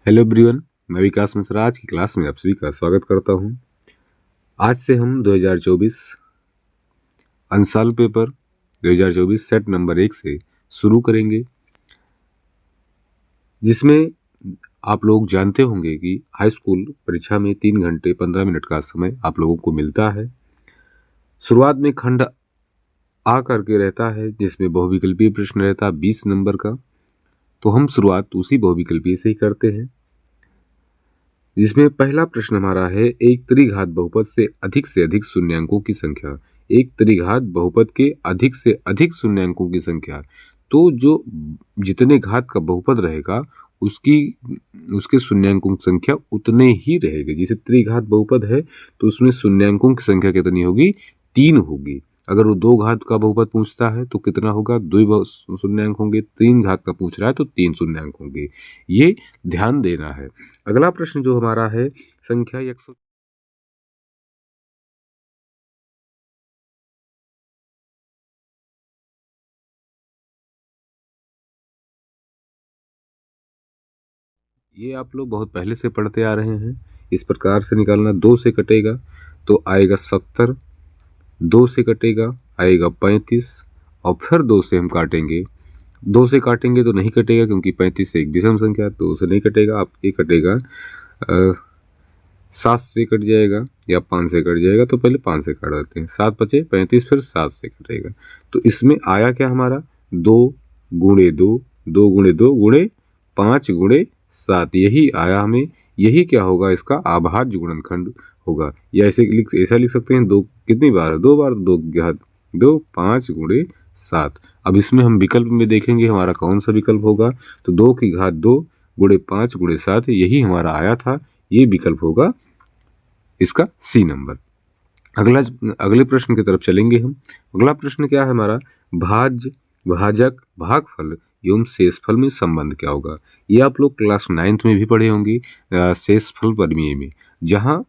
Hello everyone, मैं विकास मिश्रा आज की क्लास में आप सभी का स्वागत करता हूं। आज से हम 2024 अंसाल पेपर 2024 सेट नंबर 1 से शुरू करेंगे, जिसमें आप लोग जानते होंगे कि हाई स्कूल परीक्षा में 3 घंटे 15 मिनट का समय आप लोगों को मिलता है। शुरुआत में खंड आ करके रहता है, जिसमें बहुविकल्पीय प्रश्न रहता है 20 नंबर का। तो हम शुरुआत उसी बहुविकल्पीय से ही करते हैं, जिसमें पहला प्रश्न हमारा है एक त्रिघात बहुपद से अधिक शून्यांकों की संख्या। एक त्रिघात बहुपद के अधिक से अधिक शून्यांकों की संख्या, तो जो जितने घात का बहुपद रहेगा उसके शून्यांकों की संख्या उतने ही रहेगी। जैसे त्रिघात बहुपद है तो उसमें शून्यांकों की संख्या कितनी होगी? 3 होगी। अगर वो 2 घात का बहुपद पूछता है तो कितना होगा? 2 शून्यांक होंगे। 3 घात का पूछ रहा है तो 3 शून्यांक होंगे। ये ध्यान देना है। अगला प्रश्न जो हमारा है संख्या 100। ये आप लोग बहुत पहले से पढ़ते आ रहे हैं। इस प्रकार से निकालना, 2 से कटेगा तो आएगा 70, 2 से कटेगा आएगा 35, और फिर 2 से हम काटेंगे। 2 से काटेंगे तो नहीं कटेगा, क्योंकि 35 से एक विषम संख्या, 2 से नहीं कटेगा। आप ये कटेगा 7 से कट जाएगा या 5 से कट जाएगा। तो पहले 5 से काट देते हैं। 7 बचे 35, फिर 7 से कटेगा। तो इसमें आया क्या हमारा? 2 गुणे 2, 2 गुणे 2 गुणे 5 गुणे 7, यही आया हमें। यही क्या होगा? इसका अभाज्य गुणनखंड होगा। या ऐसा लिख सकते हैं, 2 कितनी बार है? 2 बार। 2 घात 2 5 गुणे 7। अब इसमें हम विकल्प में देखेंगे हमारा कौन सा विकल्प होगा। तो 2 की घात 2 गुणे 5 गुणे 7, यही हमारा आया था। ये विकल्प होगा इसका सी नंबर। अगले प्रश्न की तरफ चलेंगे हम। अगला प्रश्न क्या है हमारा? भाज्य, भाजक, भागफल एवं शेषफल में संबंध क्या होगा? ये आप लोग क्लास 9th में भी पढ़े होंगे, शेषफल प्रमेय में, जहाँ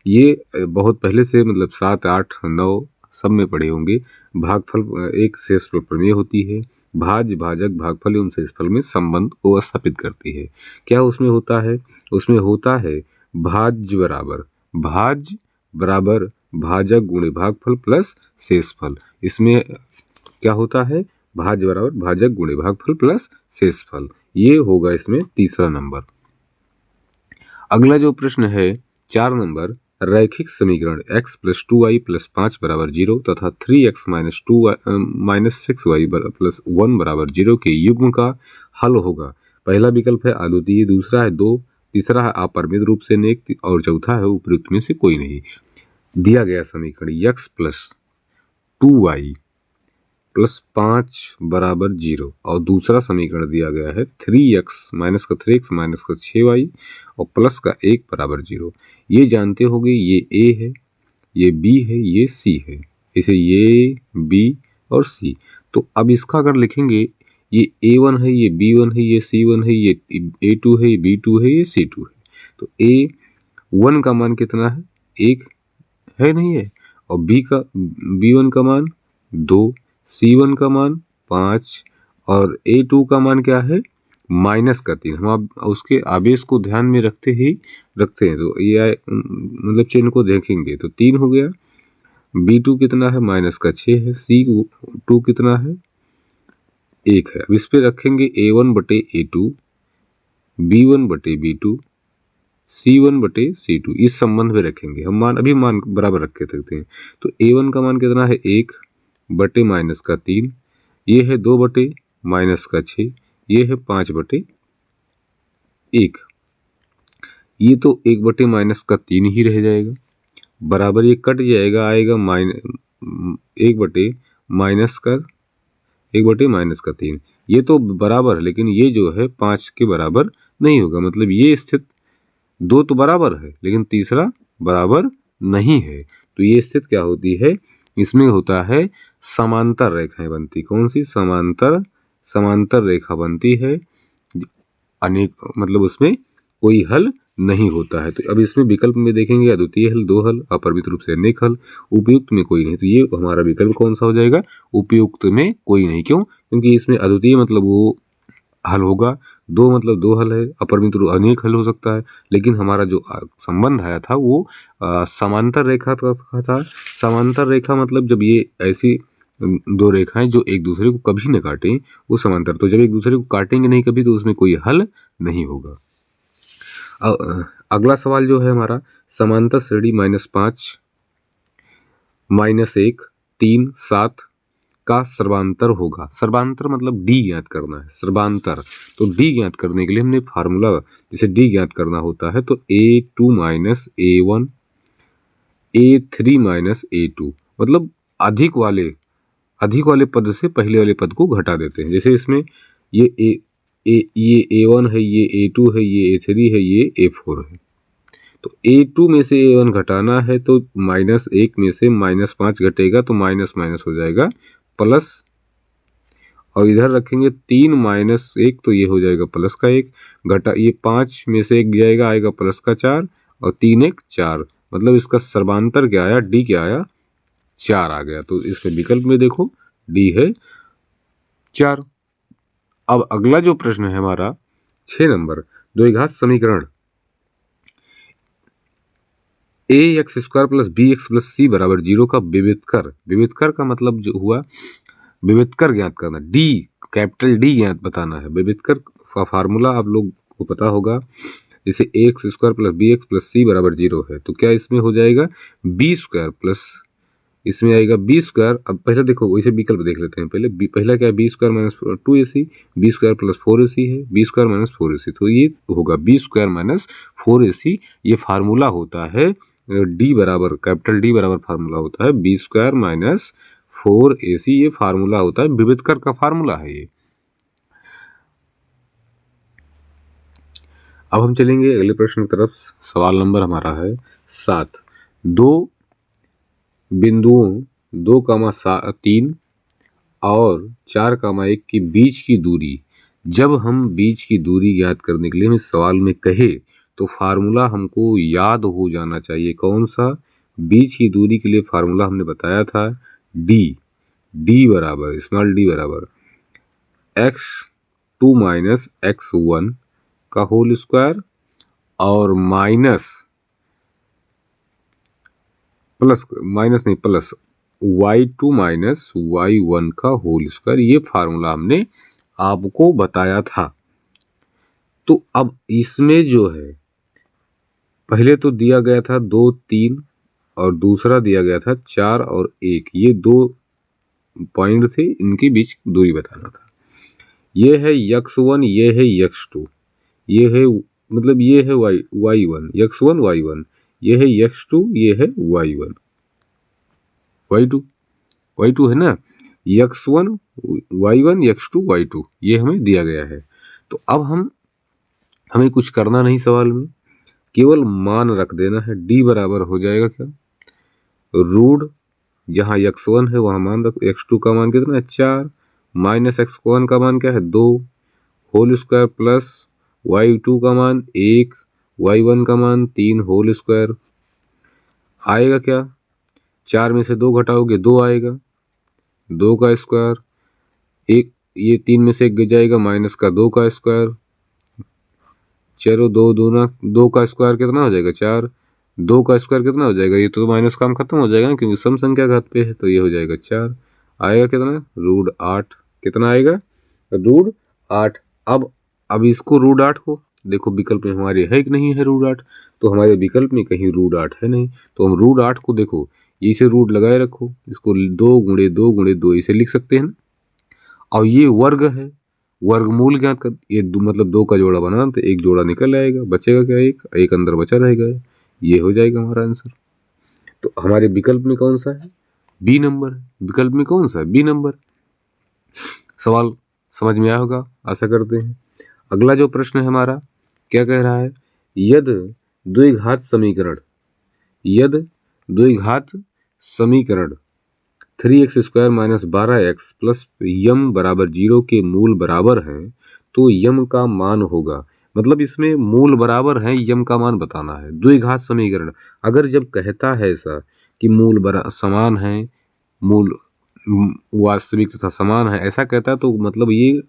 ये बहुत पहले से मतलब 7, 8, 9 सब में पढ़े होंगे। भागफल एक शेषफल प्रमेय होती है। भाज्य, भाजक, भागफल एवं शेषफल में संबंध को स्थापित करती है। क्या उसमें होता है? उसमें होता है भाज्य बराबर भाजक गुणे भागफल प्लस शेषफल। इसमें क्या होता है? भाज्य बराबर भाजक गुणे भागफल प्लस शेषफल। ये होगा इसमें तीसरा नंबर। अगला जो प्रश्न है 4 नंबर, रैखिक समीकरण x + 2y + 5 = 0 तथा 3x - 6y + 1 = 0 के युग्म का हल होगा। पहला विकल्प है अद्वितीय, दूसरा है 2, तीसरा है अपरिमित रूप से नेक, और चौथा है उपयुक्त में से कोई नहीं। दिया गया समीकरण x + 2y + 5 = 0, और दूसरा समीकरण दिया गया है 3x - 3x - 6y और प्लस का 1 = 0। ये जानते होंगे, ये a है, ये b है, ये c है। इसे ये b और c। तो अब इसका अगर लिखेंगे, ये a1 है, ये b1 है, ये c1 है, ये a2 है, ये b2 है, ये c2 है। तो a1 का मान कितना है? 1 है, नहीं है। और b1 का मान 2, c1 का मान 5 और a2 का मान क्या है? -3। हम अब उसके आवेश को ध्यान में रखते हैं। तो ये मतलब चिन्ह को देखेंगे तो 3 हो गया। b2 कितना है? -6 है। c2 कितना है? 1 है। अब इस पे रखेंगे a1/a2, b1/b2, c1/c2। इस संबंध में रखेंगे हम। मान बराबर रख के सकते हैं। तो a1 का मान कितना है? 1/-3, ये है 2/-6, ये है 5/1। ये तो 1/-3 ही रह जाएगा, बराबर ये कट जाएगा, आएगा 1/-3। ये तो बराबर है, लेकिन ये जो है 5 के बराबर नहीं होगा। मतलब ये स्थित 2 तो बराबर है, लेकिन तीसरा बराबर नहीं है। तो ये स्थिति क्या होती है? इसमें होता है समांतर रेखाएं बनती। कौन सी? समांतर रेखा बनती है। अनेक मतलब उसमें कोई हल नहीं होता है। तो अब इसमें विकल्प में देखेंगे, अद्वितीय हल 2 हल, अपरिमित रूप से अनेक हल, उपयुक्त में कोई नहीं। तो ये हमारा विकल्प कौन सा हो जाएगा? उपयुक्त में कोई नहीं। क्यों? क्योंकि इसमें अद्वितीय मतलब वो हल होगा। दो मतलब दो हल है, अपरिमित रूप अनेक हल हो सकता है, लेकिन हमारा जो संबंध आया था वो समांतर रेखा का था। समांतर रेखा मतलब जब ये ऐसी दो रेखाएं जो एक दूसरे को कभी न काटें वो समांतर, तो जब एक दूसरे को काटेंगे नहीं कभी तो उसमें कोई हल नहीं होगा। अगला सवाल जो है हमारा, समांतर श्रेणी -5 -1 3 7 का सर्वांतर होगा। सर्वांतर मतलब डी ज्ञात करना है, सर्वांतर। तो डी ज्ञात करने के लिए हमने फार्मूला, जैसे डी ज्ञात करना होता है तो A2 - A1 A3 - A2, मतलब अधिक वाले पद से पहले वाले पद को घटा देते हैं। जैसे इसमें ये ये A1 है, ये A2 है, ये A3 है, ये A4 है। तो A2 में से A1 घटाना है तो -1 में से -5 घटेगा तो माइनस माइनस हो जाएगा प्लस, और इधर रखेंगे 3 - 1 तो ये हो जाएगा प्लस का 1 घटा, ये 5 में से 1 जाएगा, आएगा प्लस का 4 और 3 1 4, मतलब इसका सर्वांतर क्या आया, डी क्या आया, 4 आ गया। तो इसमें विकल्प में देखो डी है 4। अब अगला जो प्रश्न है हमारा 6 नंबर, द्विघात समीकरण ax² + bx + c = 0 का विविधकर, विविधकर का मतलब जो हुआ विविधकर ज्ञात करना, डी कैपिटल डी ज्ञात बताना है। विविधकर का फार्मूला आप लोग को पता होगा, जैसे ax² + bx + c = 0 है तो क्या इसमें हो जाएगा b² प्लस, इसमें आएगा b²। अब पहले देखो वैसे विकल्प देख लेते हैं, पहला क्या है, b² - 2ac, b² + 4ac है, b² - 4ac, तो ये होगा b² - 4ac। ये फार्मूला होता है डी बराबर, कैपिटल डी बराबर फार्मूला होता है b² - 4ac, ये फार्मूला होता है, विविधकर का फार्मूला है ये। अब हम चलेंगे अगले प्रश्न की तरफ। सवाल नंबर हमारा है 7। दो बिंदुओं 2,3 और 4,1 के बीच की दूरी, जब हम बीच की दूरी ज्ञात करने के लिए हमें सवाल में कहे तो फार्मूला हमको याद हो जाना चाहिए। कौन सा, बीच की दूरी के लिए फार्मूला हमने बताया था डी बराबर, स्मॉल डी बराबर x2 - x1 का होल स्क्वायर और प्लस y2 - y1 का होल स्क्वायर। ये फार्मूला हमने आपको बताया था। तो अब इसमें जो है, पहले तो दिया गया था 2 3 और दूसरा दिया गया था 4 और 1, ये दो पॉइंट थे, इनके बीच दूरी बताना था। ये है x1, ये है x2, ये है मतलब ये है y1 x1 y1, ये है x2, ये है y1 y2 है ना, x1 y1 x2 y2 ये हमें दिया गया है। तो अब हमें कुछ करना नहीं, सवाल में केवल मान रख देना है। डी बराबर हो जाएगा क्या, रूट, जहाँ x1 है वहाँ मान रख, x2 का मान कितना है 4 माइनस x1 का मान क्या है 2 होल स्क्वायर प्लस y2 का मान 1 y1 का मान 3 होल स्क्वायर। आएगा क्या, 4 में से 2 घटाओगे 2 आएगा, 2 का स्क्वायर, एक ये 3 में से 1 जाएगा, माइनस का 2 का स्क्वायर, चलो 2 दूना 2 का स्क्वायर कितना हो जाएगा 4, 2 का स्क्वायर कितना हो जाएगा, ये तो माइनस काम खत्म हो जाएगा ना क्योंकि सम संख्या घात पे है, तो ये हो जाएगा 4। आएगा कितना, √8, कितना आएगा √8। अब इसको √8 को देखो विकल्प में हमारे है कि नहीं है √8, तो हमारे विकल्प में कहीं √8 है नहीं, तो हम √8 को देखो इसे रूट लगाए रखो, इसको 2 × 2 × 2 इसे लिख सकते हैं ना। और ये वर्ग है, वर्गमूल ज्ञात कर, ये मतलब 2 का जोड़ा बना तो एक जोड़ा निकल आएगा, बचेगा क्या, एक अंदर बचा रहेगा, ये हो जाएगा हमारा आंसर। तो हमारे विकल्प में कौन सा है, बी नंबर, विकल्प में कौन सा है, बी नंबर। सवाल समझ में आया होगा आशा करते हैं। अगला जो प्रश्न है हमारा क्या कह रहा है, यद द्विघात समीकरण 3x² - 12x + यम बराबर 0 के मूल बराबर हैं तो यम का मान होगा। मतलब इसमें मूल बराबर हैं, यम का मान बताना है। द्विघात समीकरण अगर जब कहता है ऐसा कि मूल समान है, मूल वास्तविक तथा समान है, ऐसा कहता है तो मतलब ये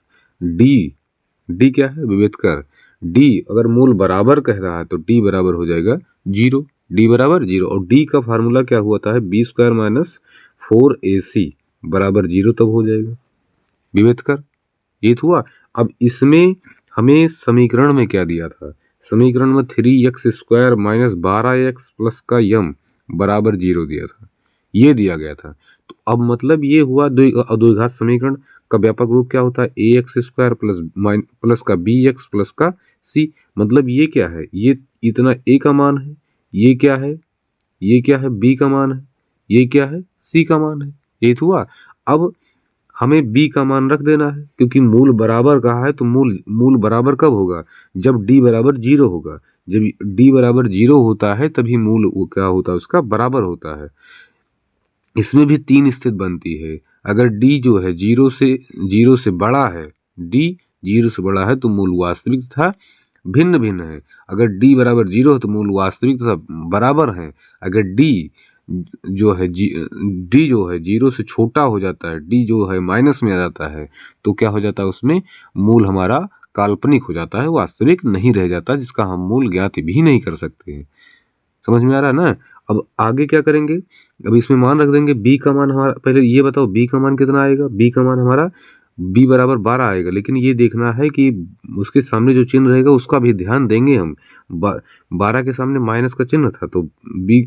डी क्या है? विभेद कर। डी अगर मूल बराबर कह रहा है तो डी बराबर हो जाएगा 0, डी बराबर 0। और डी का फार्मूला क्या हुआ है? बी स्क्वायर माइनस 4ac बराबर 0 तब हो जाएगा। विभेद कर, ये तो हुआ। अब इसमें हमें समीकरण में क्या दिया था? समीकरण में 3x square minus 12x plus का यम बराबर 0 दिया था, ये दिया गया था। तो अब मतलब ये हुआ द्विघात समीकरण का व्यापक रूप क्या होता है? ax स्क्वायर प्लस का bx प्लस का c। मतलब ये क्या है? ये इतना a का मान है, ये क्या है? ये क्या है? b का मान है, ये क्या है? c का मान है। ये तो हुआ। अब हमें b का मान रख देना है, क्योंकि मूल बराबर कहा है तो मूल बराबर कब होगा? जब d बराबर 0 होगा। जब d बराबर 0 होता है तभी मूल क्या होता है? उसका बराबर होता है। इसमें भी 3 स्थिति बनती है। अगर d जो है 0 से बड़ा है, d 0 से बड़ा है तो मूल वास्तविक तथा भिन्न भिन्न है। अगर d बराबर 0 है तो मूल वास्तविक तथा बराबर है। अगर d जो है 0 से छोटा हो जाता है, d जो है माइनस में आ जाता है, तो क्या हो जाता है? उसमें मूल हमारा काल्पनिक हो जाता है, वास्तविक नहीं रह जाता, जिसका हम मूल ज्ञात भी नहीं कर सकते हैं। समझ में आ रहा है ना? अब आगे क्या करेंगे? अब इसमें मान रख देंगे b का मान हमारा, पहले ये बताओ b का मान कितना आएगा? b का मान हमारा b बराबर 12 आएगा। लेकिन ये देखना है कि उसके सामने जो चिन्ह रहेगा उसका भी ध्यान देंगे हम। 12 के सामने माइनस का चिन्ह था तो b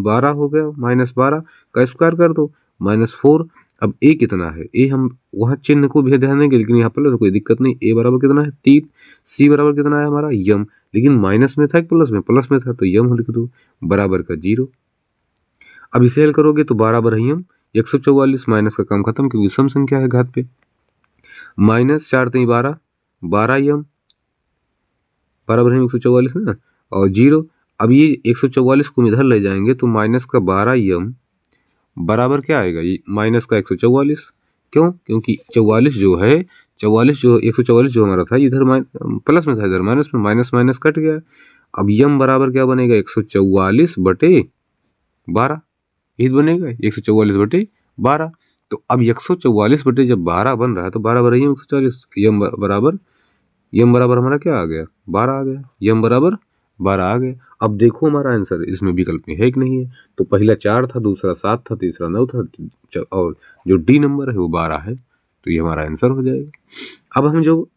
12 हो गया, माइनस 12 का स्क्वायर कर दो, -4। अब a कितना है? a हम वहाँ चिन्ह को भी ध्यान देंगे, लेकिन यहाँ पर तो कोई दिक्कत नहीं। a बराबर कितना है? 3। c बराबर कितना है हमारा? यम। लेकिन माइनस में था कि प्लस में? प्लस में था, तो यम लिख दो बराबर का 0। अब इसे हल करोगे तो 12 बर यम 144, माइनस का काम खत्म, क्योंकि सम संख्या है घात पे। माइनस 4 3 12, 12 यम बराबर है 144 ना, और 0। अब ये 144 को इधर ले जाएंगे तो माइनस का 12 यम बराबर क्या आएगा? ये माइनस का 144। क्यों? क्योंकि 44 जो है, 144 जो हमारा था इधर प्लस में था, इधर माइनस में, माइनस माइनस कट गया। अब यम बराबर क्या बनेगा? 144 बटे 12, यही बनेगा 144 बटे 12। तो अब 144 बटे जब 12 बन रहा है तो 12 बराबर 140, यम बराबर हमारा क्या आ गया? 12 आ गया। यम बराबर 12 आ गया। अब देखो हमारा आंसर इसमें विकल्प में है कि नहीं है? तो पहला 4 था, दूसरा 7 था, तीसरा 9 था, और जो डी नंबर है वो 12 है। तो ये हमारा आंसर हो जाएगा। अब हम जो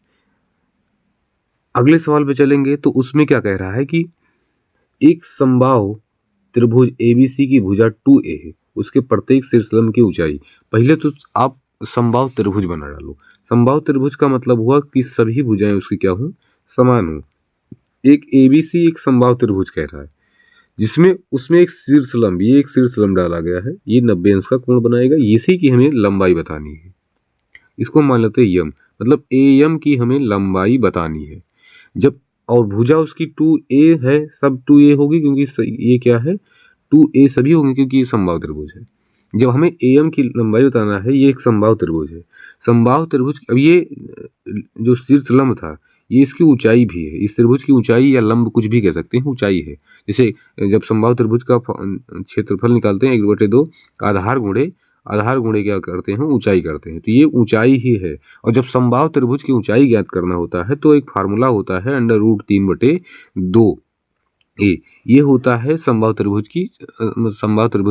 अगले सवाल पे चलेंगे तो उसमें क्या कह रहा है कि एक समबाहु त्रिभुज ABC की भुजा 2a है, उसके प्रत्येक शीर्षलंब की ऊंचाई। पहले तो आप समबाहु त्रिभुज बना डालो। समबाहु त्रिभुज का मतलब हुआ कि सभी भुजाएं उसकी क्या हो? समान हो। एक ABC एक समबाहु त्रिभुज कह रहा है, जिसमें उसमें एक शीर्षलंब, ये एक शीर्षलंब डाला गया है, ये 90 अंश का कोण बनाएगा। इसी की हमें लंबाई बतानी है। इसको मान लेते हैं यम, मतलब AM की हमें लंबाई बतानी है। जब और भुजा उसकी 2a है, सब 2a होगी, क्योंकि ये क्या है? 2a सभी होंगे, क्योंकि ये समबाहु त्रिभुज है। जब हमें AM की लंबाई बताना है, ये एक समबाहु त्रिभुज है। समबाहु त्रिभुज, अब ये जो शीर्षलंब था, ये इसकी ऊंचाई भी है। इस त्रिभुज की ऊंचाई या लंब कुछ भी कह सकते हैं, ऊंचाई है। जैसे जब समबाहु त्रिभुज का क्षेत्रफल निकालते हैं 1/2 आधार गुणे क्या करते हैं? ऊंचाई करते हैं। तो ये ऊंचाई ही है। और जब समबाहु त्रिभुज की ऊंचाई ज्ञात करना होता है तो एक फार्मूला होता है √3/2a। ये होता है समबाहु त्रिभुज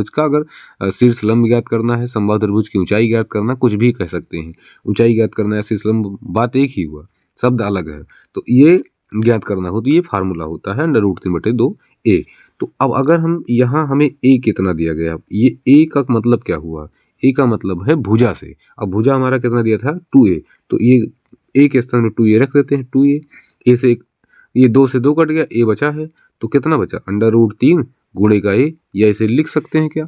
का अगर शीर्षलंब ज्ञात करना है, समबाहु त्रिभुज की ऊंचाई ज्ञात करना, कुछ भी कह सकते हैं। ऊंचाई ज्ञात करना है, शीर्षलंब, बात एक ही हुआ, शब्द अलग है। तो ये ज्ञात करना हो तो ये फार्मूला होता है √3/2a। तो अब अगर हम यहाँ हमें a कितना दिया गया, ये a का मतलब क्या हुआ? a का मतलब है भुजा से। अब भुजा हमारा कितना दिया था? 2a। तो ये a के स्थान में 2a रख देते हैं। 2a, a से ये 2 से 2 कट गया, a बचा है, तो कितना बचा? √3 गुणे का a, या इसे लिख सकते हैं क्या?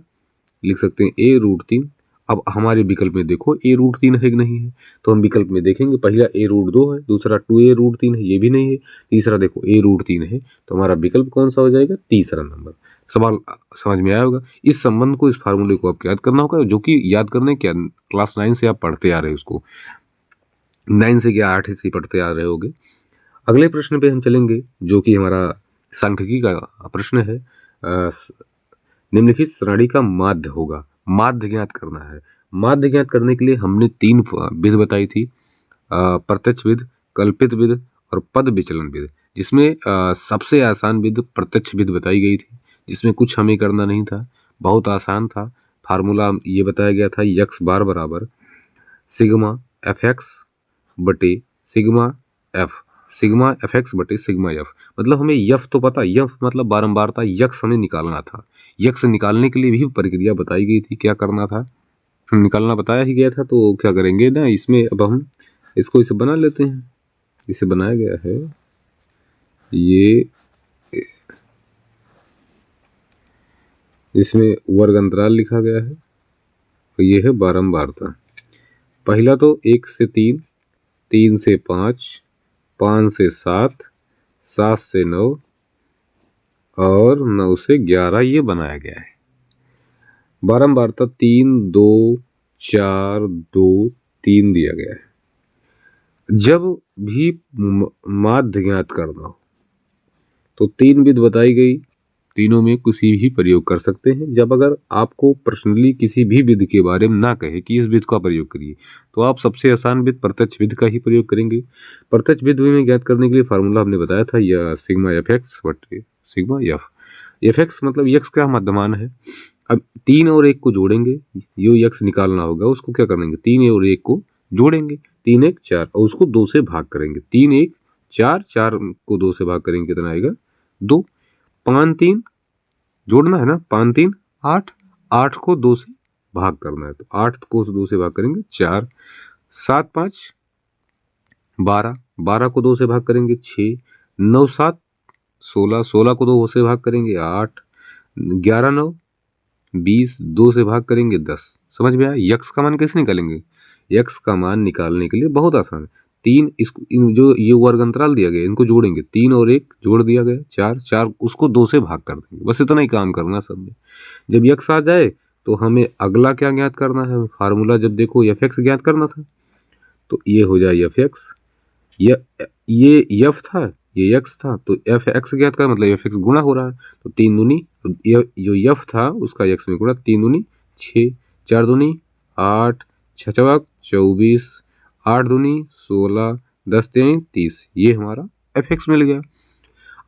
लिख सकते हैं a√3। अब हमारे विकल्प में देखो a√3 है कि नहीं है? तो हम विकल्प में देखेंगे, पहला a√2 है, दूसरा 2a√3 है, ये भी नहीं है, तीसरा देखो a√3 है। तो हमारा विकल्प कौन सा हो जाएगा? तीसरा नंबर। सवाल समझ में आया होगा। इस संबंध को, इस फार्मूले को आपको याद करना होगा, जो कि याद करने क्या क्लास 9 से आप पढ़ते आ रहे हैं, उसको 9 से क्या 8 से पढ़ते आ रहे होगे। अगले प्रश्न पे हम चलेंगे, जो कि हमारा सांख्यिकी का प्रश्न है। निम्नलिखित श्रेणी का माध्य होगा। माध्य ज्ञात करना है। माध्य ज्ञात करने के लिए हमने 3 विधि बताई थी, प्रत्यक्ष विधि, कल्पित विधि और पद विचलन विधि, जिसमें सबसे आसान विधि प्रत्यक्ष विधि बताई गई थी, जिसमें कुछ हमें करना नहीं था, बहुत आसान था। फार्मूला ये बताया गया था, यक्स बार बराबर सिग्मा एफ एक्स बटे सिग्मा एफ एक्स बटे सिग्मा एफ। मतलब हमें यफ तो पता, यफ मतलब बारंबारता, यक्स हमें निकालना था। यक्स निकालने के लिए भी प्रक्रिया बताई गई थी, क्या करना था, निकालना बताया ही गया था। तो क्या करेंगे ना, इसमें अब हम इसको इसे बना लेते हैं। इसे बनाया गया है, ये इसमें वर्ग अंतराल लिखा गया है, तो ये है बारंबारता। पहला तो 1 से 3, 3 से 5, 5 से 7, 7 से 9 और 9 से 11 ये बनाया गया है। बारंबारता 3, 2, 4, 2, 3 दिया गया है। जब भी माध्य ज्ञात करना हो तो 3 विधि बताई गई, तीनों में किसी भी प्रयोग कर सकते हैं। जब अगर आपको पर्सनली किसी भी विधि के बारे में ना कहे कि इस विधि का प्रयोग करिए, तो आप सबसे आसान विधि प्रत्यक्ष विधि का ही प्रयोग करेंगे। प्रत्यक्ष विधि में ज्ञात करने के लिए फार्मूला हमने बताया था, यह सिग्मा एफ एक्स बटे सिग्मा एफ। एफ एक्स मतलब यक्स का मध्यमान है। अब 3 और 1 को जोड़ेंगे, जो यक्स निकालना होगा उसको क्या करेंगे, 3 और 1 को जोड़ेंगे, 3 1 4 और उसको 2 से भाग करेंगे। 3 1 4, 4 को 2 से भाग करेंगे, कितना आएगा 2। 5 3 जोड़ना है ना, 5 3 8, 8 को 2 से भाग करना है, तो 8 को 2 से भाग करेंगे 4। 7 5 12, 12 को 2 से भाग करेंगे 6। 9 7 16, 16 को 2 से भाग करेंगे 8। 11 9 20, 2 से भाग करेंगे 10। समझ में आया? यक्स का मान कैसे निकालेंगे? यक्स का मान निकालने के लिए बहुत आसान है। 3 इसको जो ये वर्ग अंतराल दिया गया इनको जोड़ेंगे, 3 और 1 जोड़ दिया गया 4, 4 उसको 2 से भाग कर देंगे। बस इतना ही काम करना सब में। जब यक्स आ जाए तो हमें अगला क्या ज्ञात करना है, फार्मूला जब देखो एफ एक्स ज्ञात करना था, तो ये हो जाए एफ एक्स, ये एफ था, ये एक्स था, तो एफ एक्स ज्ञात कर मतलब एफ एक्स गुणा हो रहा है, तो 3 दूनी जो एफ था उसका एक्स में गुणा, 3 दूनी 6, 4 दूनी 8, 6 चौक 24, 8 दूनी 16, 10 3 30, ये हमारा एफ एक्स मिल गया।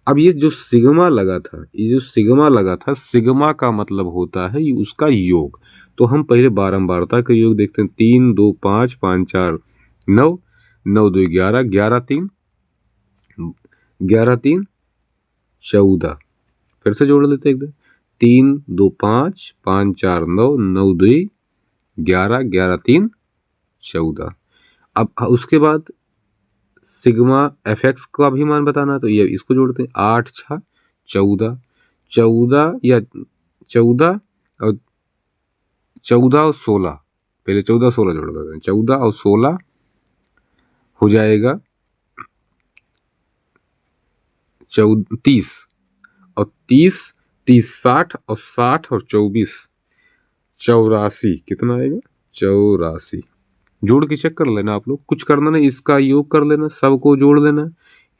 अब ये जो सिग्मा लगा था, ये जो सिग्मा लगा था, सिग्मा का मतलब होता है उसका योग। तो हम पहले बारंबारता का योग देखते हैं। 3 2 5, 5 4 9, 9 2 11, 11 3 14। फिर से जोड़ लेते हैं एकदम, 3 2 5, 5 4 9, 9 2 11, 11 3 14। अब उसके बाद सिग्मा एफ एक्स का भी मान बताना है, तो ये इसको जोड़ते हैं, 8 6 14, 14 या 14 और 14 और 16, पहले 14 16 जोड़ देते हैं, 14 और 16 हो जाएगा 30, और 30 30 60 और 60 और 24 84, कितना आएगा 84। जोड़ के चेक कर लेना आप लोग, कुछ करना नहीं, इसका योग कर लेना, सबको जोड़ लेना,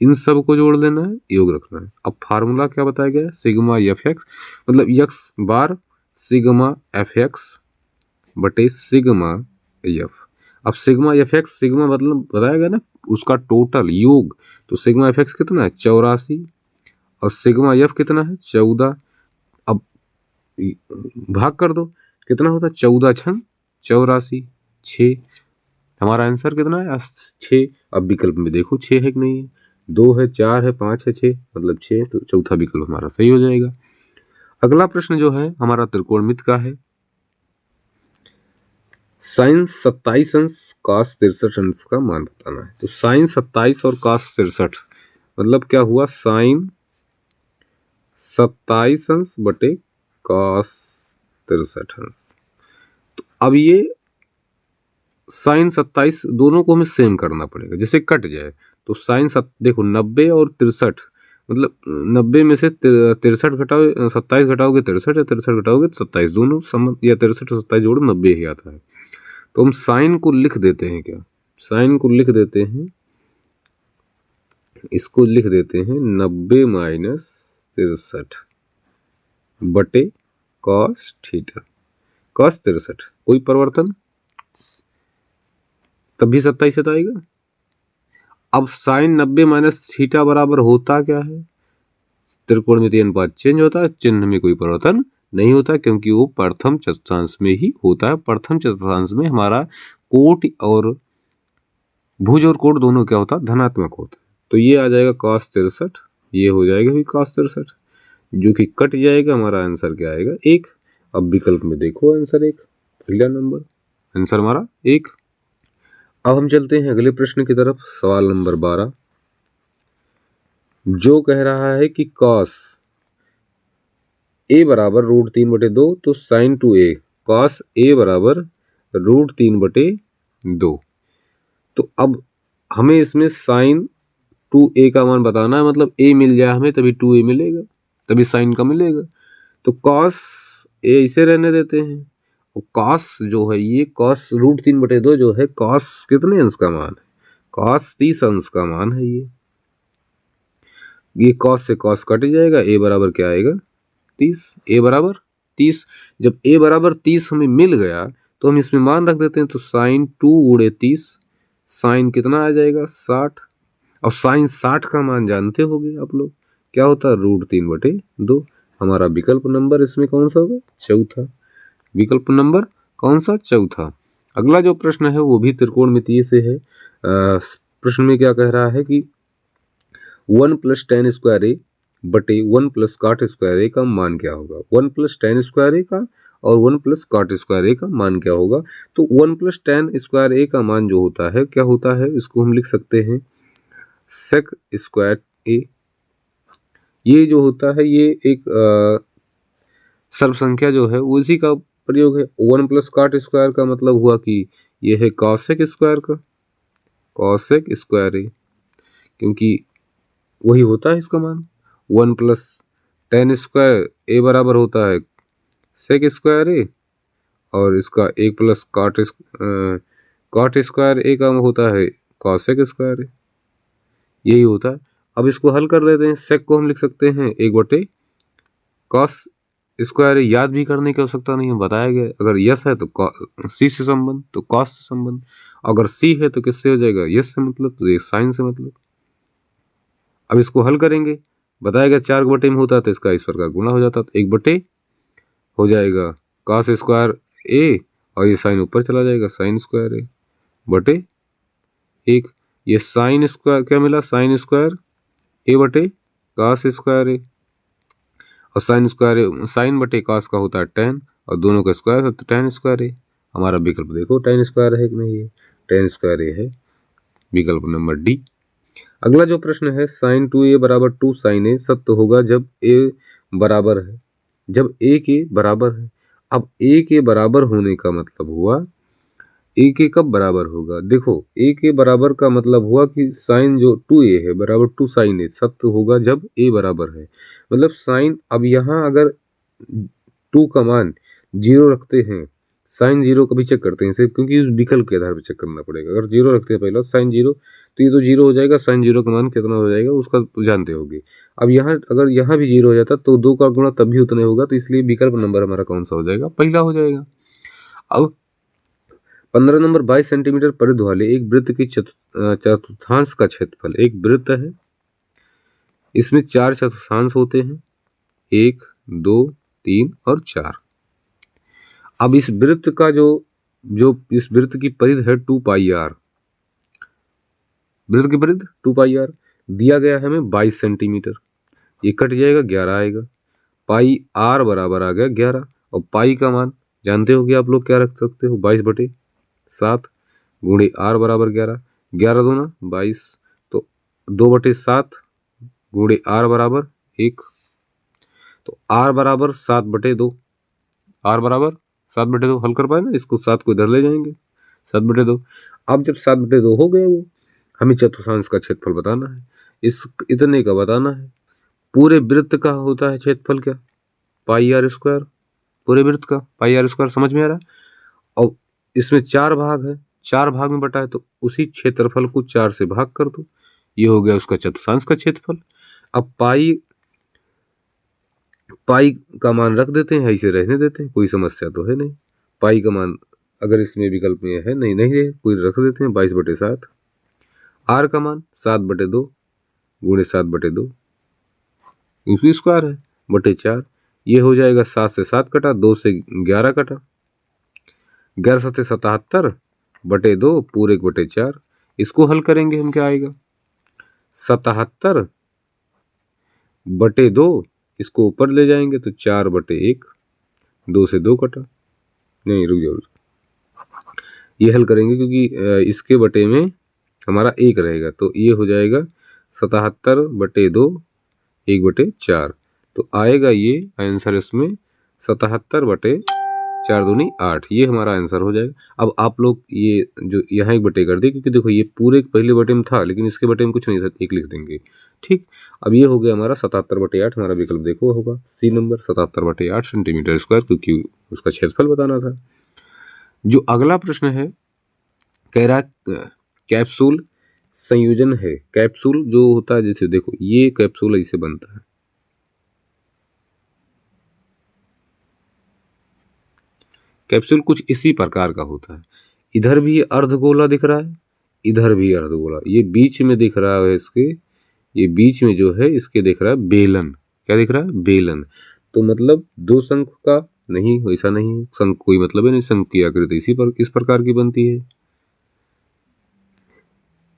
इन सब को जोड़ लेना है, योग रखना है। अब फार्मूला क्या बताया गया है, सिग्मा एफ एक्स मतलब यक्स बार सिग्मा एफ एक्स बटे सिग्मा एफ। अब सिग्मा एफ एक्स, सिग्मा मतलब बताया गया ना उसका टोटल योग, तो सिग्मा एफ एक्स कितना है 84 और सिग्मा एफ कितना है 14। अब भाग कर दो, कितना होता है 14 छंग 84, 6। हमारा आंसर कितना है 6। अब विकल्प में देखो 6 है कि नहीं है, 2 है 4 है 5 है 6, मतलब 6, तो चौथा विकल्प हमारा सही हो जाएगा। अगला प्रश्न जो है हमारा त्रिकोणमिति का है। साइन 27 अंश cos 63 अंश का मान बताना है। तो साइन 27 और cos 63 मतलब क्या हुआ, साइन 27 अंश बटे cos 63 अंश। तो अब ये साइन 27 दोनों को हमें सेम करना पड़ेगा, जैसे कट जाए तो साइन देखो 90 और 63, मतलब 90 में से 63 घटाओ 27 घटाओगे 63 या 63 घटाओगे 27, दोनों या 63 और 27 जोड़ो 90 ही आता है। तो हम साइन को लिख देते हैं, क्या साइन को लिख देते हैं, इसको लिख देते हैं 90 माइनस 63 बटे कॉस थीटा, कॉस 63 कोई परिवर्तन तब भी 27 आएगा। अब साइन 90 माइनस थीटा बराबर होता क्या है? त्रिकोणमितीय अनुपात चेंज होता है, चिन्ह में कोई परिवर्तन नहीं होता क्योंकि वो प्रथम चतुर्थांश में ही होता है। प्रथम चतुर्थांश में हमारा कोट और भुज और कोट दोनों क्या होता है? धनात्मक होता है। तो ये आ जाएगा cos 63, ये हो जाएगा भी cos 63, जो कि कट जाएगा। हमारा आंसर क्या आएगा? 1। अब विकल्प में देखो आंसर 1, पहला नंबर आंसर हमारा 1। अब हम चलते हैं अगले प्रश्न की तरफ, सवाल नंबर 12, जो कह रहा है कि cos a बराबर √3/2, तो sin 2a cos a बराबर √3/2। तो अब हमें इसमें sin 2a का मान बताना है, मतलब a मिल जाए हमें तभी 2a मिलेगा, तभी sin का मिलेगा। तो cos a इसे रहने देते हैं, और cos जो है ये cos √3/2 जो है cos कितने अंश का मान है? cos 30 अंश का मान है। ये cos से cos कट जाएगा, a बराबर क्या आएगा? 30। a बराबर 30। जब a बराबर 30 हमें मिल गया तो हम इसमें मान रख देते हैं, तो sin 2 गुणे 30, साइन कितना आ जाएगा? 60। और साइन 60 का मान जानते होंगे आप लोग, क्या होता है? √3/2। हमारा विकल्प नंबर इसमें कौन सा होगा? चौथा। विकल्प नंबर कौन सा? चौथा। अगला जो प्रश्न है वो भी त्रिकोणमितीय से है। प्रश्न में क्या कह रहा है कि 1 + tan² a बटे 1 + cot² a का मान क्या होगा? 1 + tan² a का और 1 + cot² a का मान क्या होगा? तो 1 + tan² a का मान जो होता है क्या होता है? इसको हम लिख सकते हैं sec² a। ये जो होता है ये एक सर्व संख्या जो है उसी का प्रयोग है। 1 + cot² का मतलब हुआ कि ये है cosec² का, cosec² a, क्योंकि वही होता है इसका मान। 1 + tan² a बराबर होता है sec² a, और इसका 1 + cot² a का होता है cosec² a, यही होता है। अब इसको हल कर लेते हैं। sec को हम लिख सकते हैं 1/cos², याद भी करने की आवश्यकता नहीं है, बताया गया। अगर यस है तो c से संबंध, तो cos से संबंध। अगर c है तो किससे हो जाएगा? यस से मतलब, तो ये साइन से मतलब। अब इसको हल करेंगे, बताया गया 4 बटे में होता है तो इसका इस प्रकार गुणा हो जाता है, तो 1 बटे हो जाएगा cos² a, और ये साइन ऊपर चला जाएगा sin² a बटे 1। ये साइन स्क्वायर क्या मिला? sin² a बटे cos² a, और साइन बटे cos का होता है tan, और दोनों का स्क्वायर तो tan² a। हमारा विकल्प देखो tan² है कि नहीं है? tan² a है, विकल्प नंबर डी। अगला जो प्रश्न है, sin 2a बराबर 2 sin a सत्य होगा जब a बराबर है, जब a के बराबर है। अब a के बराबर होने का मतलब हुआ, a के कब बराबर होगा? देखो a के बराबर का मतलब हुआ कि साइन जो 2a है बराबर 2 sin a सत्य होगा जब a बराबर है। मतलब साइन, अब यहाँ अगर 2 का मान 0 रखते हैं, साइन 0 कभी चेक करते हैं सिर्फ, क्योंकि उस विकल्प के आधार पर चेक करना पड़ेगा। अगर 0 रखते हैं पहले साइन 0, तो ये तो 0 हो जाएगा, साइन 0 का मान कितना हो जाएगा उसका तो जानते होंगे। अब यहाँ अगर यहाँ भी 0 हो जाता तो 2 का गुणा तब भी उतने होगा, तो इसलिए विकल्प नंबर हमारा कौन सा हो जाएगा? पहला हो जाएगा। अब 15 नंबर 22 सेंटीमीटर परिध वाले एक वृत्त की चतुर्थांश का क्षेत्रफल, एक वृत्त है इसमें 4 चतुर्थांश होते हैं, 1, 2, 3 और 4। अब इस वृत्त का जो इस वृत्त की परिध है 2πr, वृत्त की परिध 2πr दिया गया है हमें 22 सेंटीमीटर, ये कट जाएगा 11 आएगा, पाई r बराबर आ गया 11, और पाई का मान जानते हो कि आप लोग क्या रख सकते हो? 22/7 गुणे r बराबर 11, 11 दूना 22, तो 2/7 गुणे r बराबर 1, तो r बराबर 7/2, r बराबर 7/2। हल कर पाए ना इसको? 7 को इधर ले जाएंगे, 7/2। अब जब 7/2 हो गया वो, हमें चतुर्थांश का क्षेत्रफल बताना है, इस इतने का बताना है। पूरे वृत्त का होता है क्षेत्रफल क्या? πr², पूरे वृत्त का πr², समझ में आ रहा है? और इसमें 4 भाग है, 4 भाग में बटा है, तो उसी क्षेत्रफल को 4 से भाग कर दो, ये हो गया उसका चतुर्थांश का क्षेत्रफल। अब पाई का मान रख देते हैं, इसे रहने देते हैं, कोई समस्या तो है नहीं। पाई का मान अगर इसमें विकल्प में है नहीं है, कोई रख देते हैं 22/7। आर का मान 7/2 गुणे 7/2 उसकी स्क्वायर है बटे 4। ये हो जाएगा 7 से 7 कटा, 2 से 11 कटा, 11 7 77/2 पूरे 1/4। इसको हल करेंगे हम, क्या आएगा 77/2, इसको ऊपर ले जाएंगे तो 4/1, 2 से 2 कटा, नहीं रुक जाओ, ये हल करेंगे क्योंकि इसके बटे में हमारा 1 रहेगा, तो ये हो जाएगा 77/2 1/4। तो आएगा ये आंसर इसमें 77/4 दूनी 8, ये हमारा आंसर हो जाएगा। अब आप लोग ये जो यहाँ 1/, कर दे, क्योंकि देखो ये पूरे पहले बटे में था लेकिन इसके बटे में कुछ नहीं था, 1 लिख देंगे। ठीक, अब ये हो गया हमारा 77/8, हमारा विकल्प देखो होगा सी नंबर 77/8 सेंटीमीटर स्क्वायर, क्योंकि उसका क्षेत्रफल बताना था। जो अगला प्रश्न है, कह रहा कैप्सूल संयोजन है। कैप्सूल जो होता है, जैसे देखो ये कैप्सूल ऐसे बनता है, कैप्सूल कुछ इसी प्रकार का होता है। इधर भी अर्धगोला दिख रहा है, इधर भी अर्धगोला, ये बीच में दिख रहा है इसके, ये बीच में जो है इसके दिख रहा है बेलन। क्या दिख रहा है? बेलन। तो मतलब दो शंख का नहीं, वैसा नहीं है, शंख कोई मतलब है नहीं, शंख की आकृति इस प्रकार की बनती है।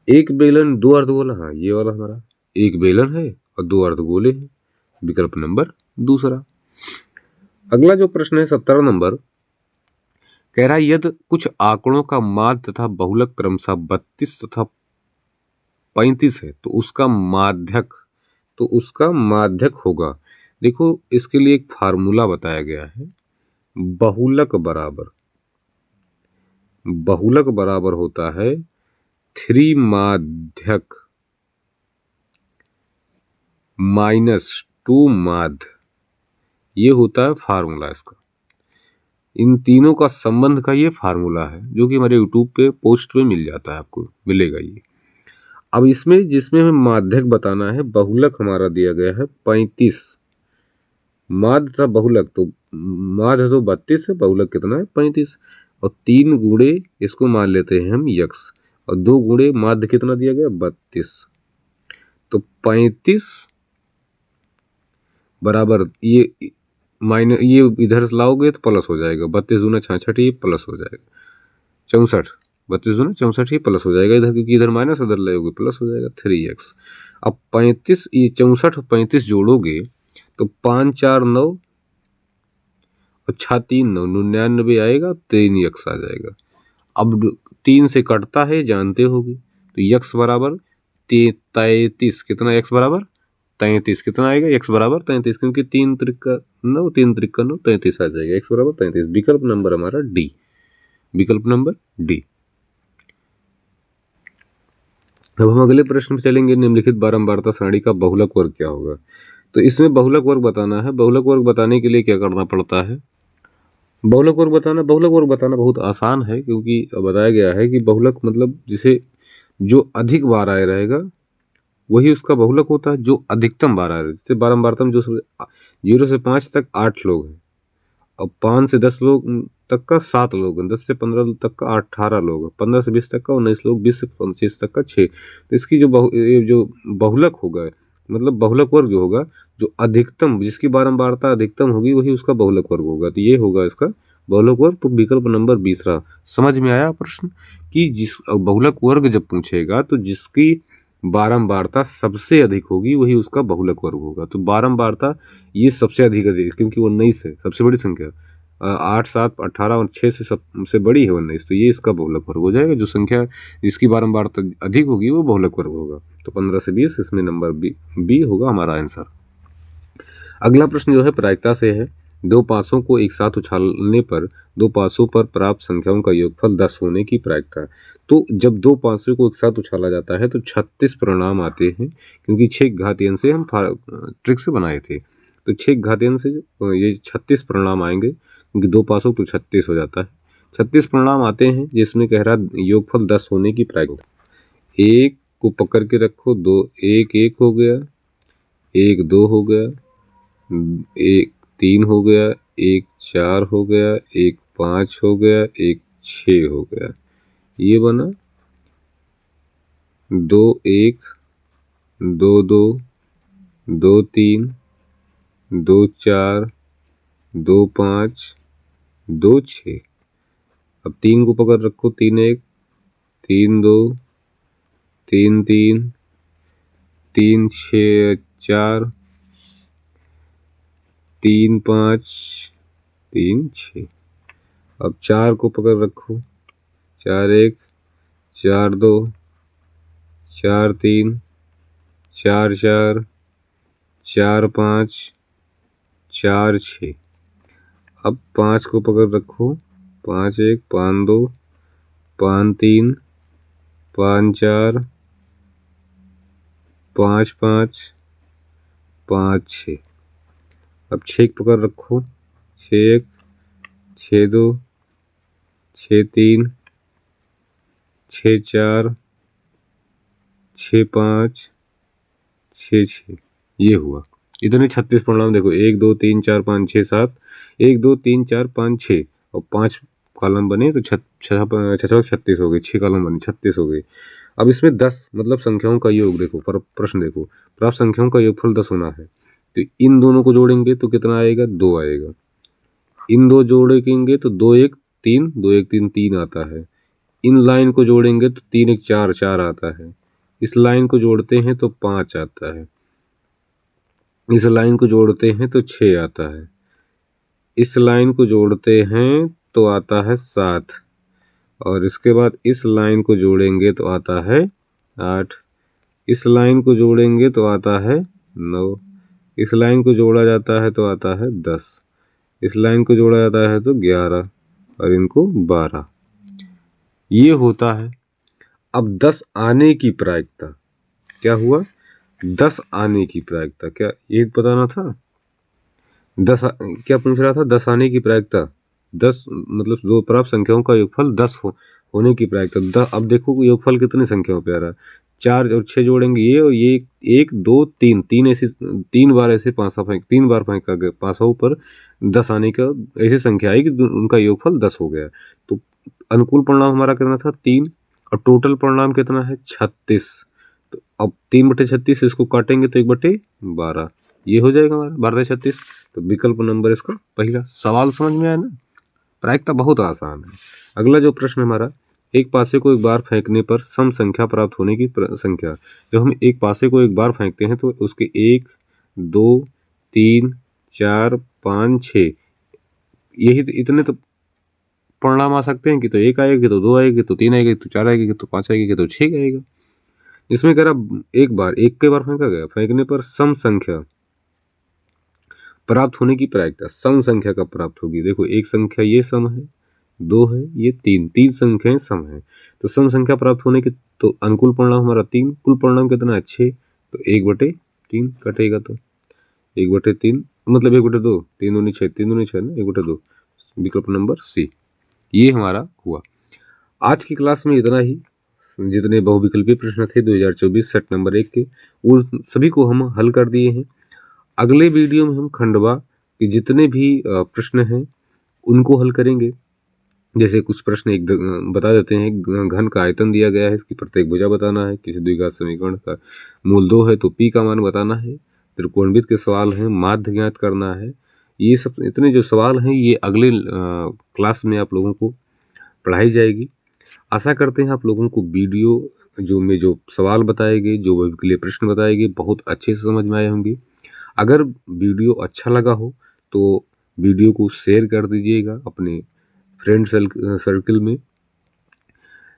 एक बेलन दो अर्धगोला, हाँ ये वाला हमारा एक बेलन है और 2 अर्धगोले हैं, विकल्प नंबर दूसरा। अगला जो प्रश्न है 17 नंबर, कह रहा है यदि कुछ आंकड़ों का माध्य तथा बहुलक क्रमशः 32 तथा 35 है तो उसका माध्यक होगा। देखो इसके लिए एक फार्मूला बताया गया है, बहुलक बराबर होता है 3 माध्यक -2 माध्य, ये होता है फार्मूला इसका। इन तीनों का संबंध का ये फार्मूला है, जो कि हमारे यूट्यूब पे पोस्ट पे मिल जाता है, आपको मिलेगा ये। अब इसमें जिसमें हमें माध्यक बताना है, बहुलक हमारा दिया गया है 35, माध्य था बहुलक, तो माध्य तो 32 है, बहुलक कितना है 35, और 3 गुणे इसको मान लेते हैं हम यक्स, और 2 गुणे माध्य कितना दिया गया 32, तो 35 बराबर ये माइनस, ये इधर लाओगे तो प्लस हो जाएगा, 32 दूना 66, ये प्लस हो जाएगा 64, 32 दूना 64 ये प्लस हो जाएगा इधर, क्योंकि इधर माइनस उधर लाओगे प्लस हो जाएगा 3x। अब 35, ये 64 और 35 जोड़ोगे तो 5 4 9 और 6 3 9 99 आएगा, 3x आ जाएगा। अब 3 से कटता है जानते होगे, तो यक्स बराबर 33, कितना x बराबर 33, कितना आएगा x बराबर 33, क्योंकि 3 त्रिका 9 3 त्रिका 9 33 आ जाएगा, x बराबर 33, विकल्प नंबर हमारा डी, विकल्प नंबर डी। अब हम अगले प्रश्न पे चलेंगे, निम्नलिखित बारंबारता सारणी का बहुलक वर्ग क्या होगा। तो इसमें बहुलक वर्ग बताना है। बहुलक वर्ग बताने के लिए क्या करना पड़ता है, बहुलक वर्ग बताना बहुत आसान है, क्योंकि बताया गया है कि बहुलक मतलब जिसे जो अधिक बार आए रहेगा वही उसका बहुलक होता है, जो अधिकतम बार आए, जैसे बारंबारता में जो 0 से 5 तक 8 लोग हैं, और 5 से 10 लोग तक का 7 लोग हैं, 10 से 15 तक का 18 लोग हैं, 15 से 20 तक का 19 लोग, 20 से 25 तक का 6। तो इसकी जो बहुलक होगा, मतलब बहुलक वर्ग जो होगा, जो अधिकतम, जिसकी बारंबारता अधिकतम होगी वही उसका बहुलक वर्ग होगा, तो ये होगा इसका बहुलक वर्ग। तो विकल्प नंबर 20 समझ में आया प्रश्न, कि जिस बहुलक वर्ग जब पूछेगा तो जिसकी बारंबारता सबसे अधिक होगी वही उसका बहुलक वर्ग होगा। तो बारंबारता ये सबसे अधिक है, क्योंकि 19 है सबसे बड़ी संख्या, 8 7 18 और 6 से सबसे बड़ी है 19, तो ये इसका बहुलक वर्ग हो जाएगा। जो संख्या जिसकी बारंबारता अधिक होगी वो बहुलक वर्ग होगा। तो 15 से 20 इसमें नंबर बी होगा हमारा आंसर। अगला प्रश्न जो है प्रायिकता से है। 2 पासों को एक साथ उछालने पर 2 पासों पर प्राप्त संख्याओं का योगफल 10 होने की प्रायिकता। तो जब 2 पासों को एक साथ उछाला जाता है तो 36 परिणाम आते हैं, क्योंकि 6 घातीय से हम ट्रिक से बनाए थे, तो 6 घातीय से ये 36 परिणाम आएंगे, क्योंकि 2 पासों तो 36 हो जाता है। 36 परिणाम आते हैं, जिसमें कह रहा योगफल 10 होने की प्रायिकता। 1 को पकड़ के रखो, 2 1 1 हो गया, 1 2 हो गया, 1 3 हो गया, 1 4 हो गया, 1 5 हो गया, 1 6 हो गया, ये बना 2 1, 2 2, 2 3, 2 4, 2 5, 2 6। अब 3 को पकड़ रखो, 3 1, 3 2, 3 3, 3 6 4, 3 5, 3 6। अब 4 को पकड़ रखो, 4 1, 4 2, 4 3, 4 4, 4 5, 4 6। अब 5 को पकड़ रखो, 5 1, 5 2, 5 3, 5 4, 5 5, 5 6। अब 6 को पकड़ रखो, 6 1, 6 2, 6 3, 6 4, 6 5, 6 6। ये हुआ। इतने 36 परिणाम देखो, 1 2 3 4 5 6 7, 1 2 3 4 5 6 और 5 कॉलम बने तो 36 हो गए, 6 कॉलम बने 36 हो गए। अब इसमें 10 मतलब संख्याओं का योग देखो, प्रश्न देखो, प्राप्त संख्याओं का योगफल 10 होना है, तो इन दोनों को जोड़ेंगे तो कितना आएगा, 2 आएगा। इन दो जोड़ेंगे तो 2 1 3, 2 1 3 3 आता है। इन लाइन को जोड़ेंगे तो 3 1 4 4 आता है। इस लाइन को जोड़ते हैं तो 5 आता है। इस लाइन को जोड़ते हैं तो 6 आता है। इस लाइन को जोड़ते हैं तो आता है 7 और इसके बाद इस लाइन को जोड़ेंगे तो आता है 8। इस लाइन को जोड़ेंगे तो आता है 9। इस लाइन को जोड़ा जाता है तो आता है 10। इस लाइन को जोड़ा जाता है तो 11 और इनको 12। ये होता है। अब 10 आने की प्रायिकता क्या हुआ, 10 आने की प्रायिकता क्या ये बताना था। 10 क्या पूछ रहा था, 10 आने की प्रायिकता, 10 मतलब दो प्राप्त संख्याओं का योगफल 10 होने की प्रायिकता। अब देखो योगफल कितनी संख्याओं पे आ रहा है, 4 और 6 जोड़ेंगे ये और ये 1 2 3 3 ऐसे 3 बार ऐसे पासा फेंक, 3 बार फेंका गया पासाओं पर 10 आने का ऐसी संख्या आई कि उनका योगफल 10 हो गया। तो अनुकूल परिणाम हमारा कितना था, 3 और टोटल परिणाम कितना है 36। तो अब 3/36 इसको काटेंगे तो 1/12 ये हो जाएगा हमारा 12/36। तो विकल्प नंबर इसका पहला। सवाल समझ में आया ना, प्रायिकता बहुत आसान है। अगला जो प्रश्न हमारा, एक पासे को एक बार फेंकने पर सम संख्या प्राप्त होने की संख्या। जब हम एक पासे को एक बार फेंकते हैं तो उसके 1 2 3 4 5 6 यही इतने तो परिणाम आ सकते हैं कि तो 1 आएगी तो 2 आएगी तो 3 आएगी तो 4 आएगी तो 5 आएगी तो 6 आएगा। इसमें कह रहा एक के बार फेंका गया, फेंकने पर सम संख्या प्राप्त होने की प्रायिकता सम संख्या का प्राप्त होगी। देखो एक संख्या ये सम है, 2 है, ये 3 संख्याएं सम है, तो सम संख्या प्राप्त होने के तो अनुकूल परिणाम हमारा 3, कुल परिणाम कितना है 6, तो 1/3 कटेगा तो 1/3 मतलब 1/2, 3 दूनी 6, 3 दूनी 6 ना 1/2, विकल्प नंबर सी। ये हमारा हुआ। आज की क्लास में इतना ही। जितने बहुविकल्पीय प्रश्न थे 2024 सेट नंबर 1 के, उन सभी को हम हल कर दिए हैं। अगले वीडियो में हम खंडवा के जितने भी प्रश्न हैं उनको हल करेंगे। जैसे कुछ प्रश्न एक बता देते हैं, घन का आयतन दिया गया है, इसकी प्रत्येक भुजा बताना है, किसी द्विघात समीकरण का मूल 2 है तो पी का मान बताना है, त्रिकोणमिति के सवाल हैं, माध्य ज्ञात करना है। ये सब इतने जो सवाल हैं ये अगले क्लास में आप लोगों को पढ़ाई जाएगी। आशा करते हैं आप लोगों को वीडियो जो सवाल बताए गए, जो बहुविकल्पीय प्रश्न बताए गए, बहुत अच्छे से समझ में आए होंगे। अगर वीडियो अच्छा लगा हो तो वीडियो को शेयर कर दीजिएगा अपने फ्रेंड सर्कल में,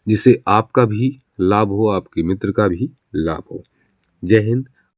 जिससे आपका भी लाभ हो, आपके मित्र का भी लाभ हो। जय हिंद,